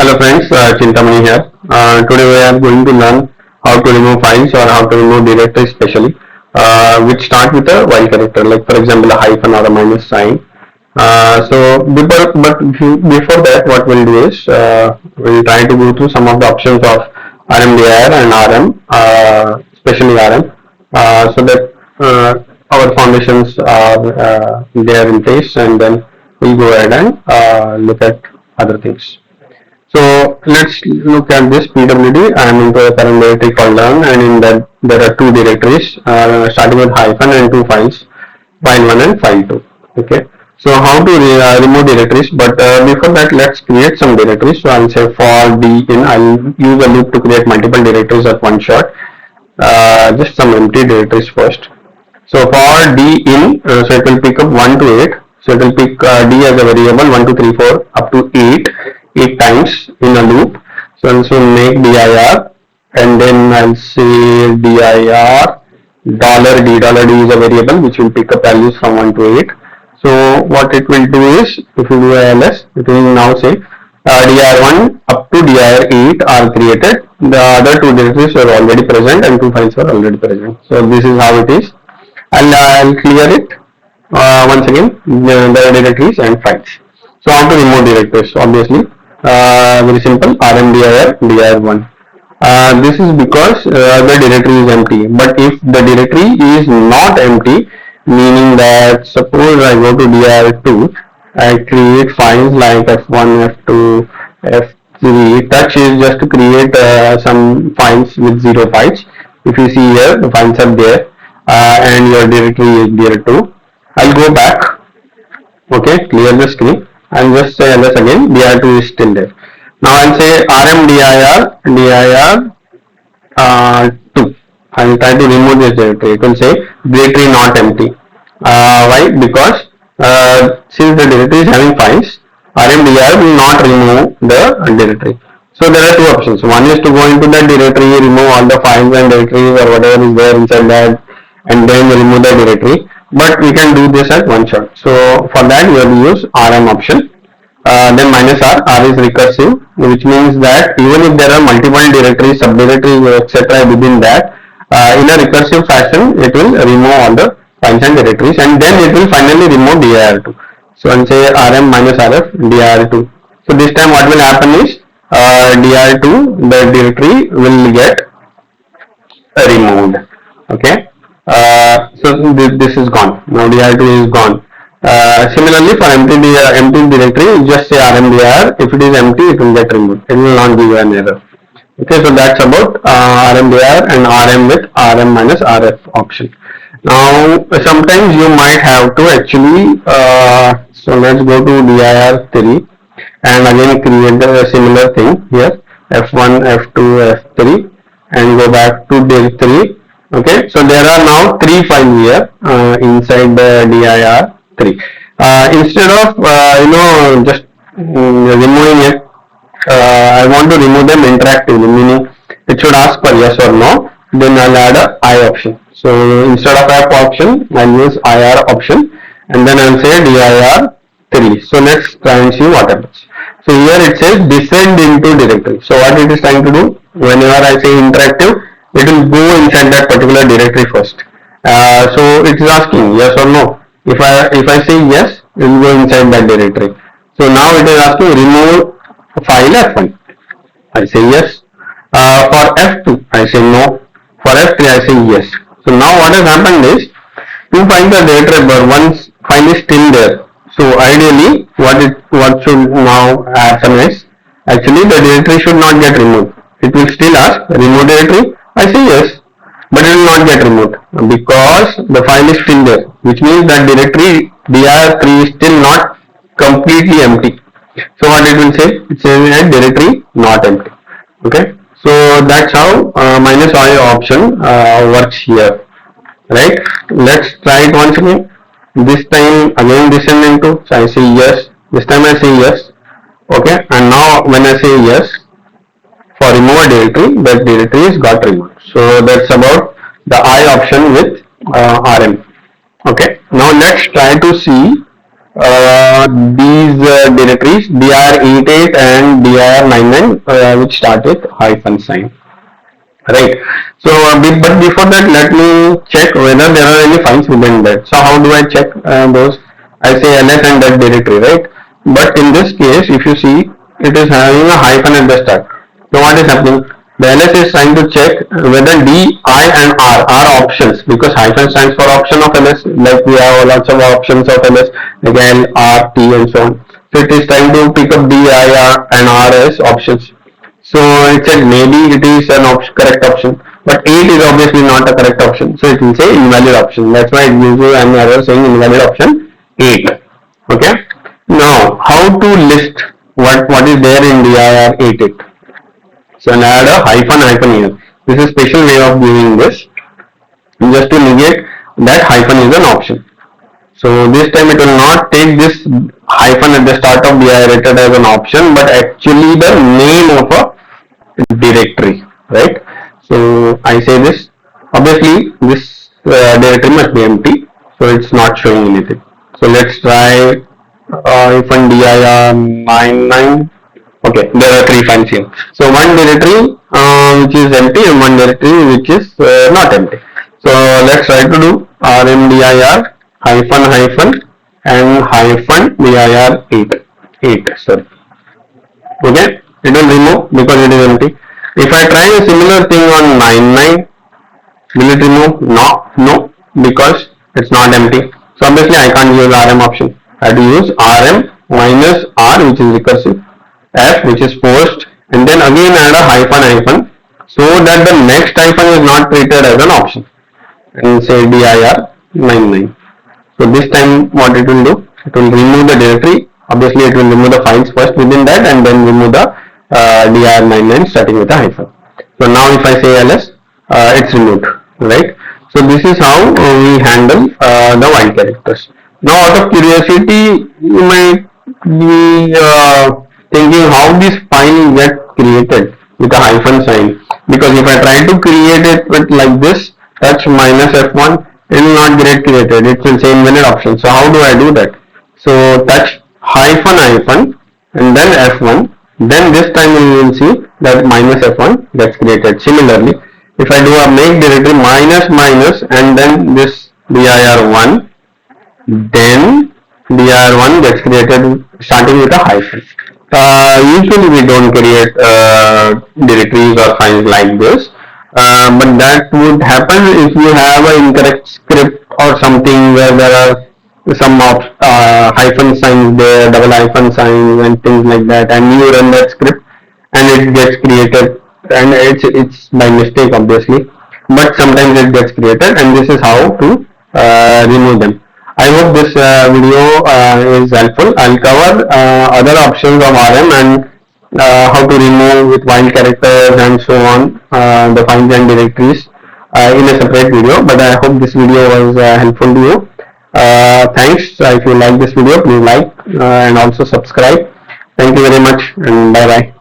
Hello friends, Chintamani here. Today we are going to learn how to remove files or how to remove directories especially, which start with a while character, like for example a hyphen or a minus sign. Before that, what we'll do is we'll try to go through some of the options of RMDIR and RM, especially RM, so that our foundations are there in place, and then we'll go ahead and look at other things. So let's look at this PWD. I am into a current directory called learn, and in that there are two directories starting with hyphen and two files, file1 and file2. Okay. So how to remove directories, but before that let's create some directories. So I'll say for d in, I'll use a loop to create multiple directories at one shot. Just some empty directories first. So for d in, so it will pick up 1 to 8. So it will pick d as a variable 1, 2, 3, 4 up to 8 times in a loop. So I'll also make dir, and then I'll say dir $d. $d is a variable which will pick up values from 1 to 8. So what it will do is, if you do ls, it will now say dir1 up to dir8 are created. The other two directories are already present and two files are already present. So this is how it is. And I'll clear it once again, the directories and files. So how to remove directories? Obviously, very simple, rmdir dir1. This is because the directory is empty. But if the directory is not empty, meaning that suppose I go to dir2, I create files like f1, f2, f3. Touch is just to create some files with 0 bytes. If you see here, the files are there, and your directory is dir2. I'll go back. Okay, clear the screen and just say ls again. dir2 is still there. Now I'll say rmdir 2. I will try to remove this directory. It will say directory not empty. Why? Because since the directory is having files, RMDIR will not remove the directory. So there are two options. One is to go into that directory, remove all the files and directories or whatever is there inside that, and then remove the directory. But we can do this at one shot. So for that we have to use RM option. Then minus R is recursive, which means that even if there are multiple directories, subdirectories, etc. within that, in a recursive fashion, it will remove all the files and directories, and then it will finally remove dir2. So I'll say rm minus rf dir2. So this time what will happen is dir2, the directory will get removed. Okay. So this is gone. Now dir2 is gone. Similarly, for empty directory, just say rmdir. If it is empty, it will get removed. It will not give you an error. Okay, so that's about rmdir and rm with rm minus rf option. Now, sometimes you might have to actually, so let's go to dir3 and again create the similar thing here, f1, f2, f3, and go back to dir3. Okay, so there are now 3 files here inside the dir3. Instead of just removing it, I want to remove them interactively, meaning it should ask for yes or no. Then I'll add a I option. So instead of F option, I'll use IR option, and then I'll say dir3. So let's try and see what happens. So here it says descend into directory. So what it is trying to do? Whenever I say interactive, it will go inside that particular directory first. So it is asking yes or no. If I say yes, it will go inside that directory. So now it is asking remove file f1. I say yes. For f2, I say no. For f3, I say yes. So now what has happened is two files are there, but one file is still there. So ideally, what should now happen is actually the directory should not get removed. It will still ask remove directory. I say yes, but it will not get removed because the file is still there, which means that directory dir3 is still not completely empty. So what it will say? It says that directory not empty. Okay. So that's how minus I option works here. Right. Let's try it once again. This time again descend into. So I say yes. This time I say yes. Okay. And now when I say yes, for remove a directory, that directory is got removed. So that's about the I option with RM. Okay. Now let's try to see these directories dir88 and dir99 which start with hyphen sign. Right. So, but before that, let me check whether there are any files within that. So, how do I check those? I say ls and that directory, right? But in this case, if you see, it is having a hyphen at the start. So, what is happening? The ls is trying to check whether d, I, and r are options because hyphen stands for option of ls. Like we have lots of options of ls, like l, r, t, and so on. So, it is trying to pick up d, I, r, and r as options. So it said maybe it is an correct option, but 8 is obviously not a correct option. So it will say invalid option. That's why it gives you an error saying invalid option 8. Okay. Now how to list what is there in dir 88? So I'll add a hyphen hyphen here. This is a special way of doing this. Just to negate that hyphen is an option. So this time it will not take this hyphen at the start of dir rated as an option, but actually the name of a directory, right? So I say this. Obviously, this directory must be empty, so it's not showing anything. So let's try hyphen dir 99. Okay, there are three files here. So one directory which is empty and one directory which is not empty. So let's try to do rmdir hyphen hyphen and hyphen dir 8. Sorry. Okay, it will remove because it is empty. If I try a similar thing on 99, will it remove? No, because it's not empty. So obviously I can't use rm option. I have to use rm minus r which is recursive, f which is forced, and then again add a hyphen hyphen so that the next hyphen is not treated as an option. And say dir 99. So this time what it will do? It will remove the directory. Obviously it will remove the files first within that and then remove the dir99 starting with a hyphen. So now if I say ls, it's removed, right? So this is how we handle the while characters. Now out of curiosity, you might be thinking how this file get created with a hyphen sign. Because if I try to create it with like this, touch minus F1, it will not get created. It will say invalid option. So how do I do that? So touch hyphen hyphen and then F1. Then this time you will see that minus F1 gets created. Similarly, if I do a make directory minus minus and then this dir1, then dir1 gets created starting with a hyphen. Usually we don't create directories or files like this, but that would happen if you have an incorrect script or something where there are some hyphen signs there, double hyphen signs and things like that, and you run that script and it gets created, and it's by mistake obviously, but sometimes it gets created, and this is how to remove them. I hope this video is helpful. I'll cover other options of RM and how to remove with while characters and so on the files and directories in a separate video. But I hope this video was helpful to you. Thanks. If you like this video, please like and also subscribe. Thank you very much and bye bye.